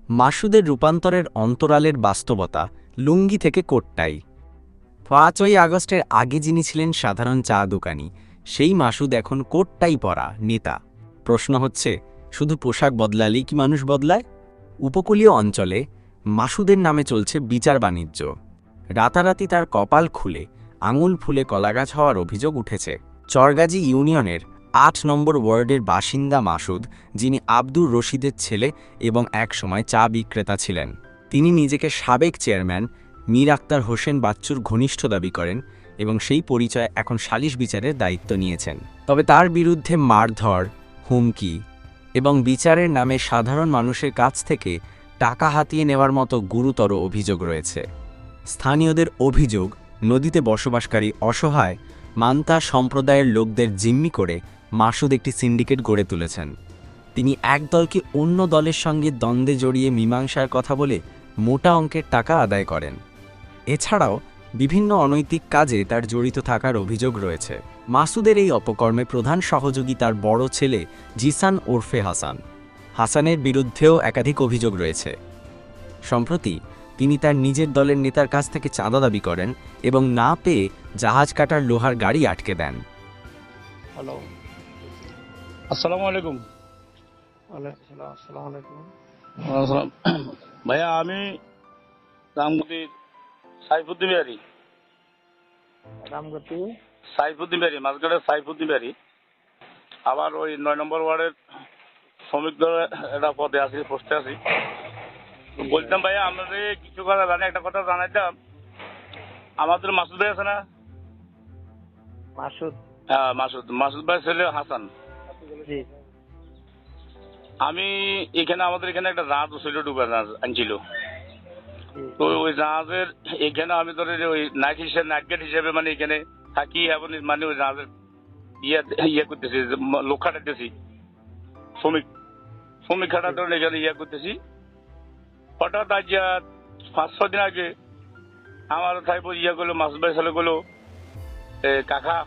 মাসুদের রূপান্তরের অন্তরালের বাস্তবতা, লুঙ্গি থেকে কোটটাই। ৫ই আগস্টের আগে যিনি ছিলেন সাধারণ চা দোকানি, সেই মাসুদ এখন কোটটাই পরা নেতা। প্রশ্ন হচ্ছে, শুধু পোশাক বদলালেই কি মানুষ বদলায়? উপকূলীয় অঞ্চলে মাসুদের নামে চলছে বিচার বাণিজ্য। রাতারাতি তার কপাল খুলে আঙুল ফুলে কলাগাছ হওয়ার অভিযোগ উঠেছে। চরগাজী ইউনিয়নের ৮ নম্বর ওয়ার্ডের বাসিন্দা মাসুদ, যিনি আব্দুর রশিদের ছেলে এবং একসময় চা বিক্রেতা ছিলেন। তিনি নিজেকে সাবেক চেয়ারম্যান মীর আক্তার হোসেন বাচ্চুর ঘনিষ্ঠ দাবি করেন এবং সেই পরিচয় এখন সালিশ বিচারের দায়িত্ব নিয়েছেন। তবে তার বিরুদ্ধে মারধর, হুমকি এবং বিচারের নামে সাধারণ মানুষের কাছ থেকে টাকা হাতিয়ে নেওয়ার মতো গুরুতর অভিযোগ রয়েছে। স্থানীয়দের অভিযোগ, নদীতে বসবাসকারী অসহায় মান্তা সম্প্রদায়ের লোকদের জিম্মি করে মাসুদ একটি সিন্ডিকেট গড়ে তুলেছেন। তিনি এক দলকে অন্য দলের সঙ্গে দ্বন্দ্বে জড়িয়ে মীমাংসার কথা বলে মোটা অঙ্কের টাকা আদায় করেন। এছাড়াও বিভিন্ন অনৈতিক কাজে তার জড়িত থাকার অভিযোগ রয়েছে। মাসুদের এই অপকর্মে প্রধান সহযোগী তার বড় ছেলে জিসান ওরফে হাসান। হাসানের বিরুদ্ধেও একাধিক অভিযোগ রয়েছে। সম্প্রতি তিনি তার নিজের দলের নেতার কাছ থেকে চাঁদা দাবি করেন এবং না পেয়ে জাহাজ কাটার লোহার গাড়ি আটকে দেন। হ্যালো, আসসালামু আলাইকুম। আসসালাম। ভাইয়া, আমি রামগতির সাইফুদ্দিন বিহারি। সাইফুদ্দিন বিহারি, মাঝঘাটের সাইফুদ্দিন বিহারি। আবার ওই ৯ নম্বর ওয়ার্ডের শ্রমিক দলের একটা পদে আছি, পোস্টে আছি। বলতাম ভাইয়া, আমাদের কিছু কথা জানি, একটা কথা জানাইতাম। আমাদের মাসুদ ভাই আছে না? হ্যাঁ, মাসুদ ভাই ছেলে হাসান। আমি এখানে, আমাদের এখানে একটা জাহাজ ছিল, ডুবে জাহাজ আনছিল। তো ওই জাহাজের এখানে আমি ধরে ওই নাইট গেট হিসেবে মানে এখানে থাকি এবং মানে ওই জাহাজের ইয়ে করতেছি, লোক খাটাইতেছি, শ্রমিক খাটাতে এখানে ইয়ে করতেছি। হঠাৎ আজ ৫-৬ দিন আগে আমার থাইব ইয়ে করলো, মাসুদ ভাই ছেলে গুলো, কাকা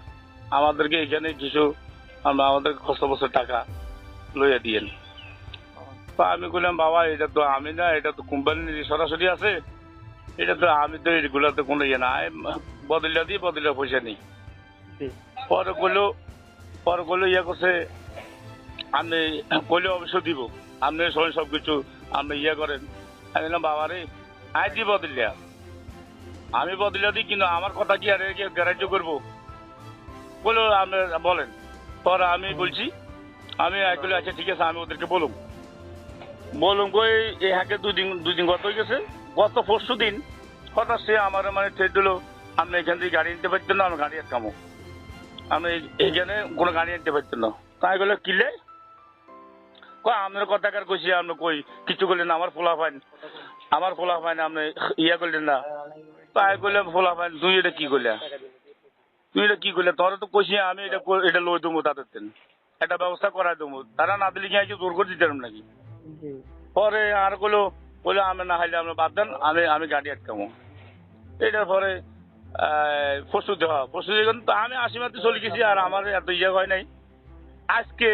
আমাদেরকে এখানে কিছু আমাদের কষ্ট বছর টাকা লইয়া দিয়েন। তো আমি বললাম, বাবা এটা তো আমি না, এটা তো কোম্পানির সরাসরি আছে, এটা তো আমি তো এগুলাতে কোনো ইয়ে না, বদলিয়া দিই, বদলিয়া পয়সা নেই। পরে করলো ইয়ে করছে, আপনি কইলে অবশ্য দিব, আপনি সবাই সবকিছু আপনি ইয়ে করেন। আমি বললাম, বাবা রে, আয় দি বদলিয়া, আমি বদলিয়া দিই, কিন্তু আমার কথা কি আর গ্যারান্টি করবো? বলো আপনি বলেন। পরে আমি বলছি, আমি আচ্ছা ঠিক আছে, আমি ওদেরকে বলুম কই এই হাঁকে দুই দিন গত হয়ে গেছে। গত পরশু দিন হঠাৎ সে আমার মানে ঠেট দিল, আপনি এখান থেকে গাড়ি নিতে পারতেন না, আমি গাড়ি আটকামো, আমি এখানে কোনো গাড়ি নিতে পারতেন না। তাই বলে কিলে আপনার কথা কার কইছি, আপনি কই কিছু করলেন না, আমার ফোলা ফাইন আপনি ইয়া করলেন না। তাই করলাম, ফোলা ফাইন তুই এটা কি করলে, তোর তো কইছি আমি এটা লই দেবো, তাদের একটা ব্যবস্থা করাই দেবো, তারা না দিলে কি জোর করে দিতে পারবেন নাকি? পরে আর বললো আমি না হাইলে আমরা বাদ দেন, আমি গাড়ি আটকামো। এটার পরে পরশু দেখুন তো আমি ৮০ মাত্র চলে গেছি, আর আমার এত ইয়ে হয় নাই। আজকে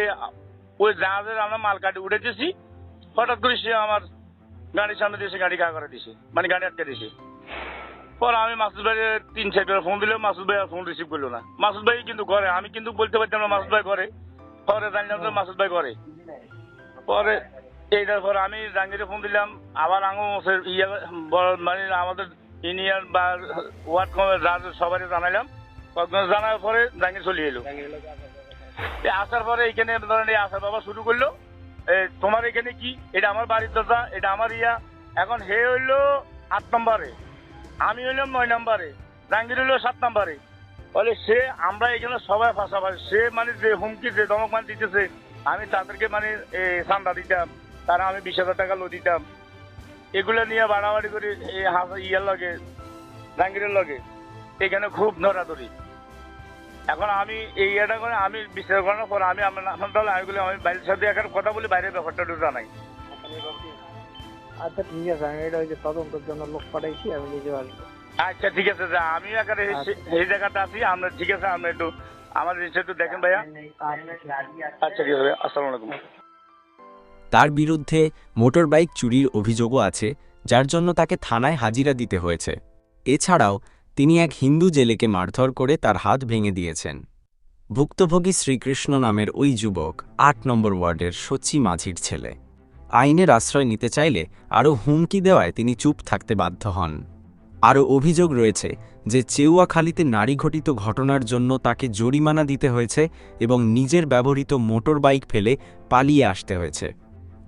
ওই জাহাজের আমরা মাল কাটি উঠেছি, হঠাৎ করে সে আমার গাড়ির সামনে দিয়েছে, গাড়ি গা করে দিছে, মানে গাড়ি আটকে দিছে। পরে আমি মাসুদ ভাই ৩-৪বার ফোন দিলাম, মাসুদ ভাই আর ফোন রিসিভ করলো না। মাসুদ ভাই কিন্তু ঘরে, আমি কিন্তু বলতে পারতাম না মাসুদ ভাই ঘরে। পরে জানলাম যে মাসুদ ভাই ঘরে। পরে এইটার পর আমি জাহাঙ্গীরে ফোন দিলাম, আবার ইয়ে মানে আমাদের ইউনিয়ন বা ওয়ার্ড কমিটি সবাই জানাইলাম। জানার পরে জাহাঙ্গীর চলে এলো। আসার পরে এখানে ধরেন আসার বাবা শুরু করলো, তোমার এখানে কি, এটা আমার বাড়ির দরজা, এটা আমার ইয়া। এখন হে হইলো ৮ নম্বরে, আমি হইলাম ৯ নম্বরে, জাহাঙ্গীর হইলো ৭ নম্বরে। বলে সে আমরা এখানে সবাই ফাঁসাফাঁসি, সে মানে যে হুমকি যে দমক মান দিতেছে, আমি তাদেরকে মানে চান্দা দিতাম, তারা আমি ২০,০০০ টাকা লো দিতাম। এগুলো নিয়ে বাড়াবাড়ি করে ইয়ার লগে, জাহাঙ্গীরের লগে এখানে খুব নড়াদড়ি। এখন আমি এই ইয়েটা করে আমি বিচার করার পর আমি আমি বাইরের সাথে এখন কথা বলি, বাইরের ব্যাপারটা জানাই। আচ্ছা ঠিক আছে, আমি এটা ওই যে তদন্তের জন্য লোক পাঠাইছি, আমি নিজে আসবো। আচ্ছা ঠিক আছে, আমি এখানে এই জায়গাটা আছি, আমরা ঠিক আছে, আমরা একটু আমার একটু দেখেন ভাইয়া। আচ্ছা ঠিক আছে, আসসালামু আলাইকুম। তার বিরুদ্ধে মোটরবাইক চুরির অভিযোগও আছে, যার জন্য তাকে থানায় হাজিরা দিতে হয়েছে। এছাড়াও তিনি এক হিন্দু জেলেকে মারধর করে তার হাত ভেঙে দিয়েছেন। ভুক্তভোগী শ্রীকৃষ্ণ নামের ওই যুবক ৮ নম্বর ওয়ার্ডের সচি মাঝির ছেলে। আইনের আশ্রয় নিতে চাইলে আরও হুমকি দেওয়ায় তিনি চুপ থাকতে বাধ্য হন। আরও অভিযোগ রয়েছে যে চেউয়াখালীতে নারী ঘটিত ঘটনার জন্য তাকে জরিমানা দিতে হয়েছে এবং নিজের ব্যবহৃত মোটর বাইক ফেলে পালিয়ে আসতে হয়েছে।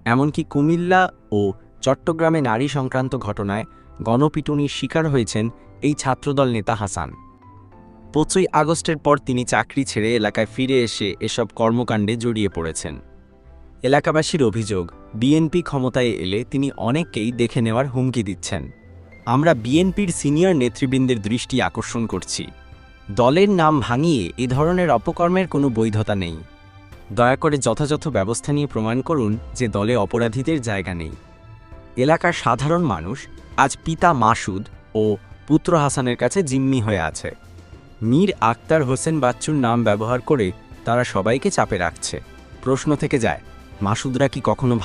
এমনকি কুমিল্লা ও চট্টগ্রামে নারী সংক্রান্ত ঘটনায় গণপিটুনির শিকার হয়েছেন এই ছাত্রদল নেতা হাসান। ৫ই আগস্টের পর তিনি চাকরি ছেড়ে এলাকায় ফিরে এসে এসব কর্মকাণ্ডে জড়িয়ে পড়েছেন। এলাকাবাসীর অভিযোগ, বিএনপি ক্ষমতায় এলে তিনি অনেককেই দেখে নেওয়ার হুমকি দিচ্ছেন। আমরা বিএনপির সিনিয়র নেতৃবৃন্দের দৃষ্টি আকর্ষণ করছি, দলের নাম ভাঙিয়ে এ ধরনের অপকর্মের কোনো বৈধতা নেই। দয়া করে যথাযথ ব্যবস্থা নিয়ে প্রমাণ করুন যে দলে অপরাধীদের জায়গা নেই। এলাকার সাধারণ মানুষ আজ পিতা মাসুদ ও পুত্র হাসানের কাছে জিম্মি হয়ে আছে। মীর আক্তার হোসেন বাচ্চুর নাম ব্যবহার করে তারা সবাইকে চাপে রাখছে। প্রশ্ন থেকে যায়, মাসুদরা কি কখনো